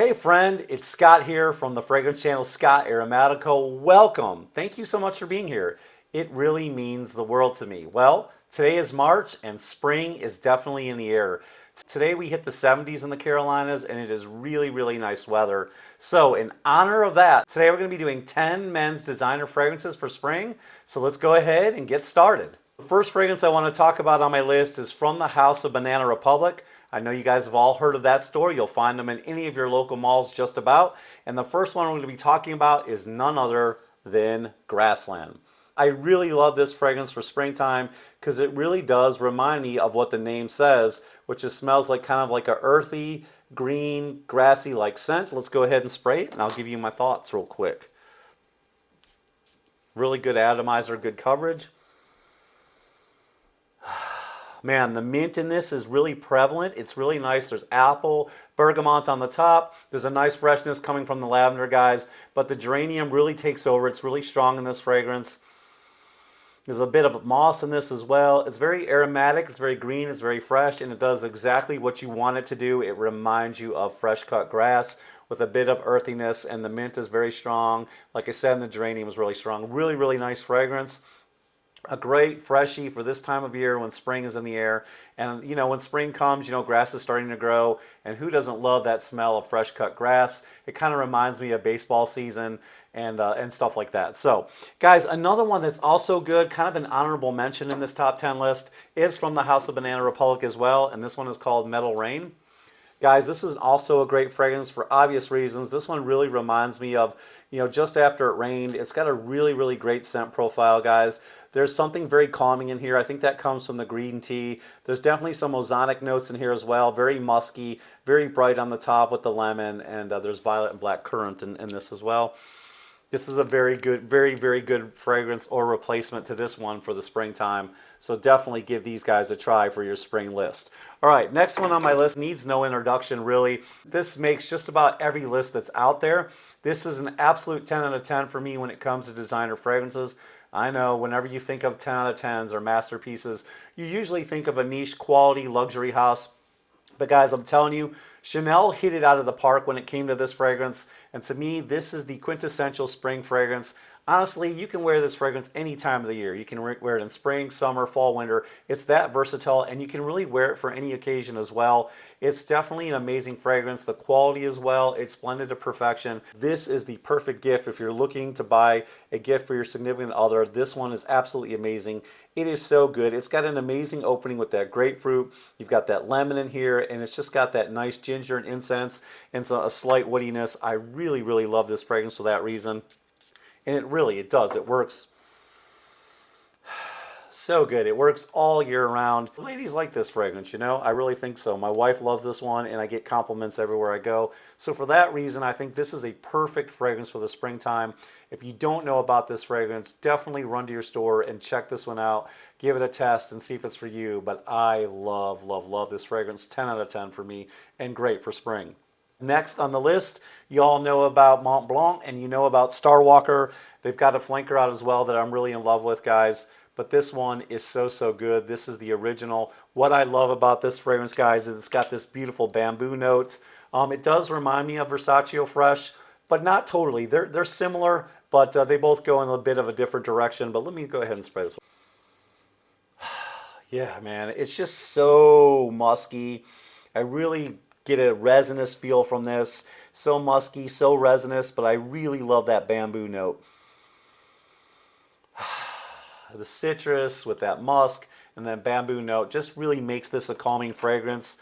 Hey friend, it's Scott here from the fragrance channel Scott Aromatico. Welcome. Thank you so much for being here. It really means the world to me. Well, today is March and spring is definitely in the air. Today we hit the 70s in the Carolinas and it is really nice weather. So in honor of that, today we're going to be doing 10 men's designer fragrances for spring. So let's go ahead and get started. The first fragrance I want to talk about on my list is from the House of Banana Republic. I know you guys have all heard of that store. You'll find them in any of your local malls just about. And the first one we're going to be talking about is none other than Grassland. I really love this fragrance for springtime because it really does remind me of what the name says, which is smells like kind of like a earthy, green, grassy like scent. Let's go ahead and spray it and I'll give you my thoughts real quick. Really good atomizer, good coverage. Man, the mint in this is really prevalent. It's really nice. There's apple, bergamot on the top. There's a nice freshness coming from the lavender, guys. But the geranium really takes over. It's really strong in this fragrance. There's a bit of moss in this as well. It's very aromatic. It's very green. It's very fresh. And it does exactly what you want it to do. It reminds you of fresh cut grass with a bit of earthiness. And the mint is very strong. Like I said, and the geranium is really strong. Really nice fragrance. A great freshie for this time of year when spring is in the air. And you know, when spring comes, you know, grass is starting to grow, and who doesn't love that smell of fresh cut grass? It kind of reminds me of baseball season and stuff like that. So guys, another one that's also good, kind of an honorable mention in this top 10 list, is from the House of Banana Republic as well, and this one is called Metal Rain. Guys, this is also a great fragrance for obvious reasons. This one really reminds me of, you know, just after it rained. It's got a really great scent profile, guys. There's something very calming in here. I think that comes from the green tea. There's definitely some ozonic notes in here as well. Very musky, very bright on the top with the lemon, and there's violet and black currant in this as well. This is a very good fragrance or replacement to this one for the springtime. So definitely give these guys a try for your spring list. All right, next one on my list needs no introduction, really. This makes just about every list that's out there. This is an absolute 10 out of 10 for me when it comes to designer fragrances. I know whenever you think of 10 out of 10s or masterpieces, you usually think of a niche quality luxury house. But guys, I'm telling you, Chanel hit it out of the park when it came to this fragrance. And to me, this is the quintessential spring fragrance. Honestly, you can wear this fragrance any time of the year. You can wear it in spring, summer, fall, winter. It's that versatile, and you can really wear it for any occasion as well. It's definitely an amazing fragrance. The quality as well, it's blended to perfection. This is the perfect gift if you're looking to buy a gift for your significant other. This one is absolutely amazing. It is so good. It's got an amazing opening with that grapefruit. You've got that lemon in here, and it's just got that nice ginger and incense and so a slight woodiness. I really love this fragrance for that reason. And it does. It works so good. It works all year round. Ladies like this fragrance, you know? I really think so. My wife loves this one, and I get compliments everywhere I go. So for that reason, I think this is a perfect fragrance for the springtime. If you don't know about this fragrance, definitely run to your store and check this one out. Give it a test and see if it's for you. But I love this fragrance. 10 out of 10 for me, and great for spring. Next on the list, you all know about Mont Blanc and you know about Starwalker. They've got a flanker out as well that I'm really in love with, guys. But this one is so good. This is the original. What I love about this fragrance, guys, is it's got this beautiful bamboo notes. It does remind me of Versace Fresh, but not totally. They're similar, but they both go in a bit of a different direction. But let me go ahead and spray this one. Yeah, man, it's just so musky. I really get a resinous feel from this. So musky, so resinous, but I really love that bamboo note. The citrus with that musk and that bamboo note just really makes this a calming fragrance.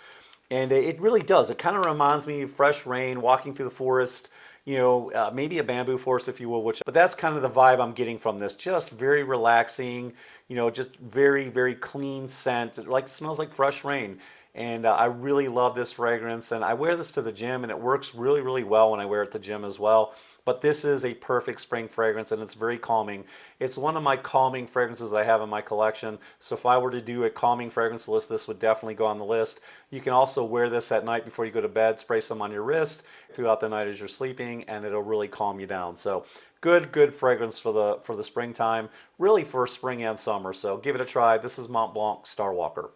And it really does. It kind of reminds me of fresh rain, walking through the forest, you know, maybe a bamboo forest, if you will, but that's kind of the vibe I'm getting from this. Just very relaxing, you know, just very clean scent. It smells like fresh rain. And I really love this fragrance, and I wear this to the gym, and it works really well when I wear it to the gym as well. But this is a perfect spring fragrance, and it's very calming. It's one of my calming fragrances I have in my collection. So if I were to do a calming fragrance list, this would definitely go on the list. You can also wear this at night before you go to bed, spray some on your wrist throughout the night as you're sleeping, and it'll really calm you down. So good fragrance for the springtime, really for spring and summer. So give it a try. This is Mont Blanc Starwalker.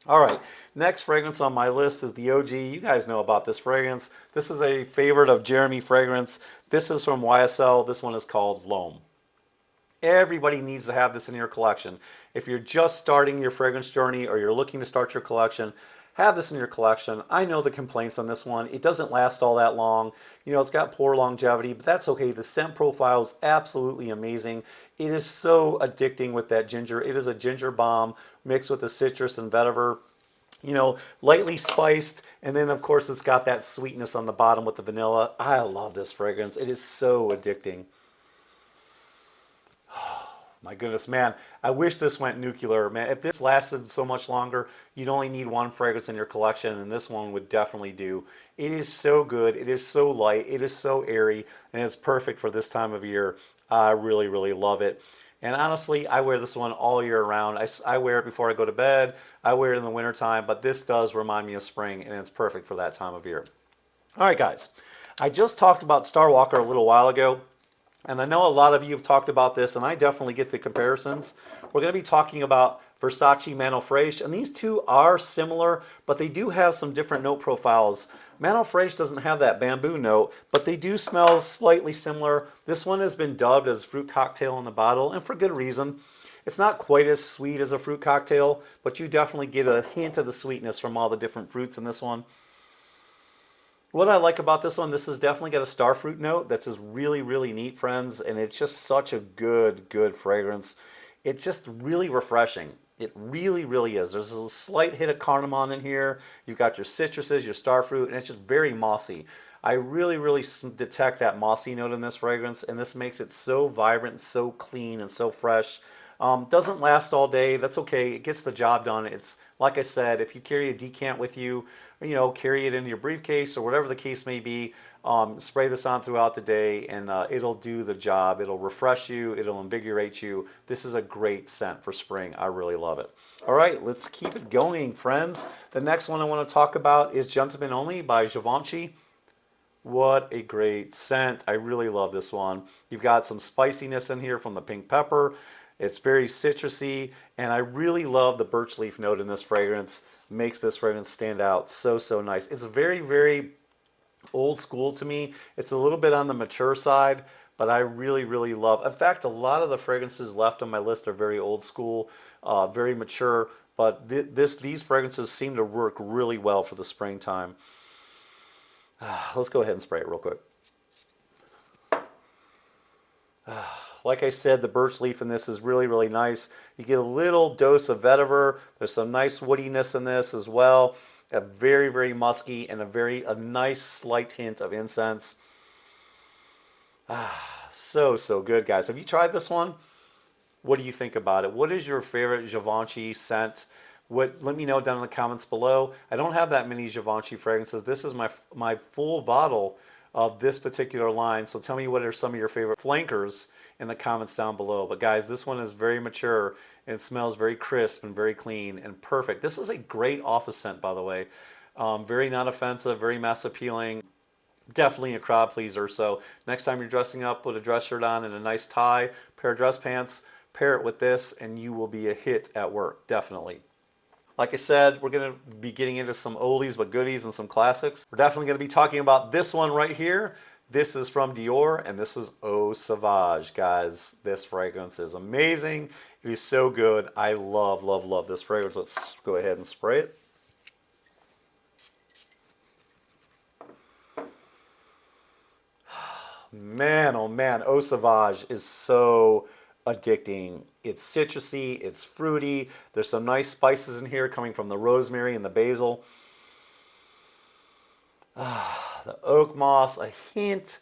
All right, next fragrance on my list is the OG. You guys know about this fragrance. This is a favorite of Jeremy Fragrance. This is from YSL. This one is called L'Homme. Everybody needs to have this in your collection. If you're just starting your fragrance journey or you're looking to start your collection, have this in your collection. I know the complaints on this one. It doesn't last all that long. You know, it's got poor longevity, but that's okay. The scent profile is absolutely amazing. It is so addicting with that ginger. It is a ginger bomb mixed with the citrus and vetiver. You know, lightly spiced, and then of course it's got that sweetness on the bottom with the vanilla. I love this fragrance. It is so addicting. My goodness, man, I wish this went nuclear, man. If this lasted so much longer, you'd only need one fragrance in your collection, and this one would definitely do. It is so good. It is so light. It is so airy, and it's perfect for this time of year. I really, really love it. And honestly, I wear this one all year round. I wear it before I go to bed. I wear it in the wintertime, but this does remind me of spring, and it's perfect for that time of year. All right, guys. I just talked about Starwalker a little while ago. And I know a lot of you have talked about this, and I definitely get the comparisons. We're going to be talking about Versace Man Fraiche, and these two are similar, but they do have some different note profiles. Man Fraiche doesn't have that bamboo note, but they do smell slightly similar. This one has been dubbed as fruit cocktail in the bottle, and for good reason. It's not quite as sweet as a fruit cocktail, but you definitely get a hint of the sweetness from all the different fruits in this one. What I like about this one, this has definitely got a starfruit note that's just really, really neat, friends, and it's just such a good fragrance. It's just really refreshing. It really, really is. There's a slight hit of cardamom in here. You've got your citruses, your starfruit, and it's just very mossy. I really, really detect that mossy note in this fragrance, and this makes it so vibrant, so clean, and so fresh. Doesn't last all day. That's okay. It gets the job done. It's like I said, if you carry a decant with you, you know, carry it in your briefcase or whatever the case may be, spray this on throughout the day, and it'll do the job. It'll refresh you. It'll invigorate you. This is a great scent for spring. I really love it. All right, let's keep it going, friends. The next one I want to talk about is Gentlemen Only by Givenchy. What a great scent. I really love this one. You've got some spiciness in here from the pink pepper. It's very citrusy, and I really love the birch leaf note in this fragrance. Makes this fragrance stand out so nice. It's very, very old school to me. It's a little bit on the mature side, but I really, really love. In fact, a lot of the fragrances left on my list are very old school, very mature, but these fragrances seem to work really well for the springtime. Let's go ahead and spray it real quick. Like I said, the birch leaf in this is really, really nice. You get a little dose of vetiver. There's some nice woodiness in this as well. A very, very musky and a nice slight hint of incense. So good, guys. Have you tried this one? What do you think about it? What is your favorite Givenchy scent? Let me know down in the comments below. I don't have that many Givenchy fragrances. This is my full bottle of this particular line. So tell me what are some of your favorite flankers in the comments down below. But guys, this one is very mature and it smells very crisp and very clean and perfect. This is a great office scent, by the way. Very non-offensive, very mass appealing. Definitely a crowd pleaser. So next time you're dressing up, put a dress shirt on and a nice tie, pair of dress pants, pair it with this, and you will be a hit at work. Definitely. Like I said, we're going to be getting into some oldies but goodies and some classics. We're definitely going to be talking about this one right here. This is from Dior, and this is EAU Sauvage, guys. This fragrance is amazing. It is so good. I love this fragrance. Let's go ahead and spray it. Man, oh man, EAU Sauvage is so addicting. It's citrusy, it's fruity. There's some nice spices in here coming from the rosemary and the basil. The oak moss, a hint,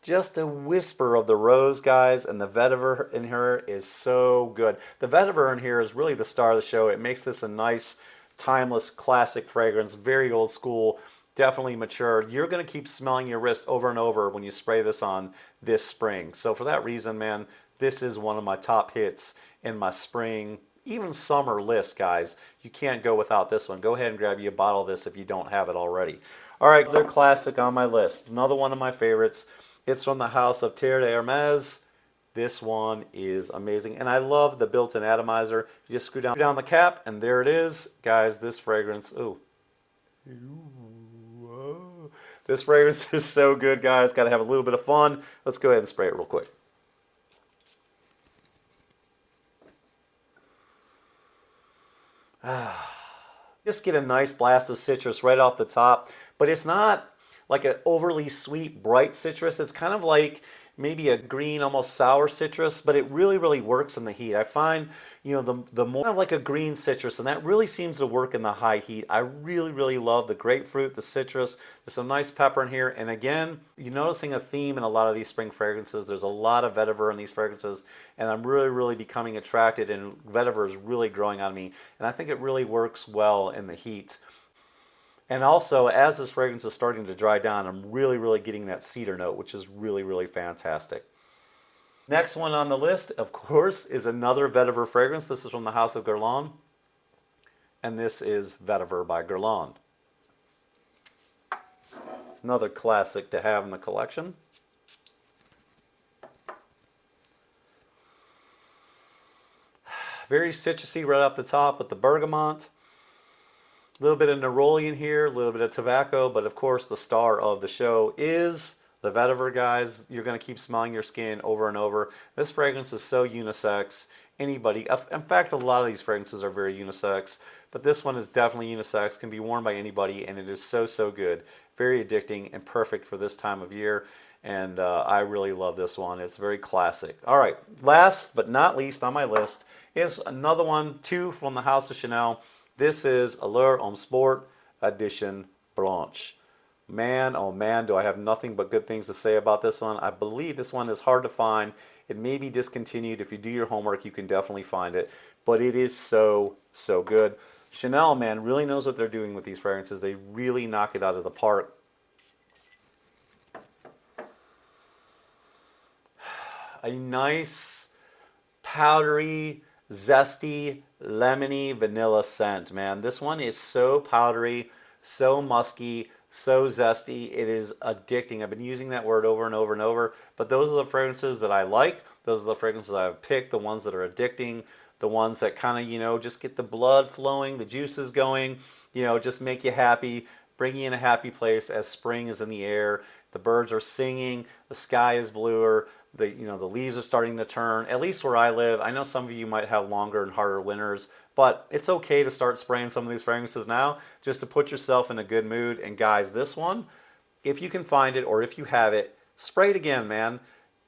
just a whisper of the rose, guys, and the vetiver in here is so good. The vetiver in here is really the star of the show. It makes this a nice, timeless, classic fragrance, very old school, definitely mature. You're going to keep smelling your wrist over and over when you spray this on this spring. So for that reason, man, this is one of my top hits in my spring, even summer list, guys. You can't go without this one. Go ahead and grab you a bottle of this if you don't have it already. All right, another classic on my list. Another one of my favorites. It's from the house of Terre d'Hermes. This one is amazing. And I love the built-in atomizer. You just screw down the cap, and there it is. Guys, this fragrance, ooh. This fragrance is so good, guys. Got to have a little bit of fun. Let's go ahead and spray it real quick. Just get a nice blast of citrus right off the top, but it's not like an overly sweet, bright citrus. It's kind of like maybe a green, almost sour citrus, but it really, really works in the heat. I find, you know, the more like a green citrus, and that really seems to work in the high heat. I really, really love the grapefruit, the citrus. There's some nice pepper in here. And again, you're noticing a theme in a lot of these spring fragrances. There's a lot of vetiver in these fragrances, and I'm really, really becoming attracted, and vetiver is really growing on me. And I think it really works well in the heat. And also, as this fragrance is starting to dry down, I'm really, really getting that cedar note, which is really, really fantastic. Next one on the list, of course, is another vetiver fragrance. This is from the house of Guerlain, and this is Vetiver by Guerlain. It's another classic to have in the collection. Very citrusy right off the top with the bergamot. A little bit of neroli in here, a little bit of tobacco, but of course the star of the show is the vetiver, guys. You're going to keep smelling your skin over and over. This fragrance is so unisex. Anybody, in fact, a lot of these fragrances are very unisex, but this one is definitely unisex, can be worn by anybody, and it is so, so good. Very addicting and perfect for this time of year, and I really love this one. It's very classic. All right, last but not least on my list is another one, too, from the house of Chanel. This is Allure Homme Sport Edition Blanche. Man, oh man, do I have nothing but good things to say about this one. I believe this one is hard to find. It may be discontinued. If you do your homework, you can definitely find it. But it is so, so good. Chanel, man, really knows what they're doing with these fragrances. They really knock it out of the park. A nice, powdery, zesty, lemony vanilla scent, man. This one is so powdery, so musky, so zesty. It is addicting. I've been using that word over and over and over, but those are the fragrances that I like. Those are the fragrances I've picked, the ones that are addicting, the ones that kind of, you know, just get the blood flowing, the juices going, you know, just make you happy, bring you in a happy place as spring is in the air. The birds are singing, the sky is bluer, the leaves are starting to turn. At least where I live, I know some of you might have longer and harder winters, but it's okay to start spraying some of these fragrances now just to put yourself in a good mood. And guys, this one, if you can find it or if you have it, spray it again, man.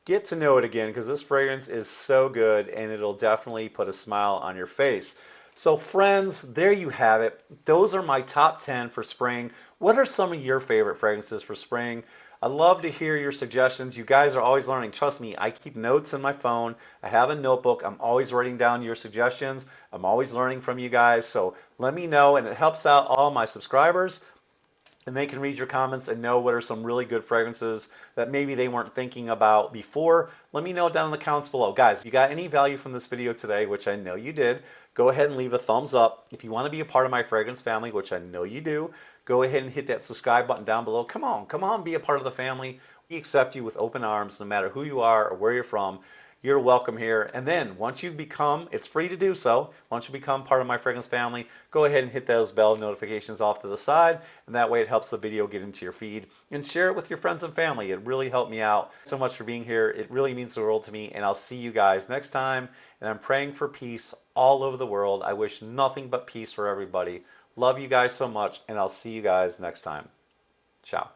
Get to know it again, because this fragrance is so good and it'll definitely put a smile on your face. So friends, there you have it. Those are my top 10 for spring. What are some of your favorite fragrances for spring? I'd love to hear your suggestions. You guys are always learning. Trust me, I keep notes in my phone. I have a notebook. I'm always writing down your suggestions. I'm always learning from you guys. So let me know, and it helps out all my subscribers. And they can read your comments and know what are some really good fragrances that maybe they weren't thinking about before. Let me know down in the comments below. Guys, if you got any value from this video today, which I know you did, go ahead and leave a thumbs up. If you want to be a part of my fragrance family, which I know you do, go ahead and hit that subscribe button down below. Come on, be a part of the family. We accept you with open arms, no matter who you are or where you're from. You're welcome here. And then once you become, it's free to do so, once you become part of my fragrance family, go ahead and hit those bell notifications off to the side, and that way it helps the video get into your feed. And share it with your friends and family. It really helped me out. So much for being here. It really means the world to me, and I'll see you guys next time. And I'm praying for peace all over the world. I wish nothing but peace for everybody. Love you guys so much, and I'll see you guys next time. Ciao.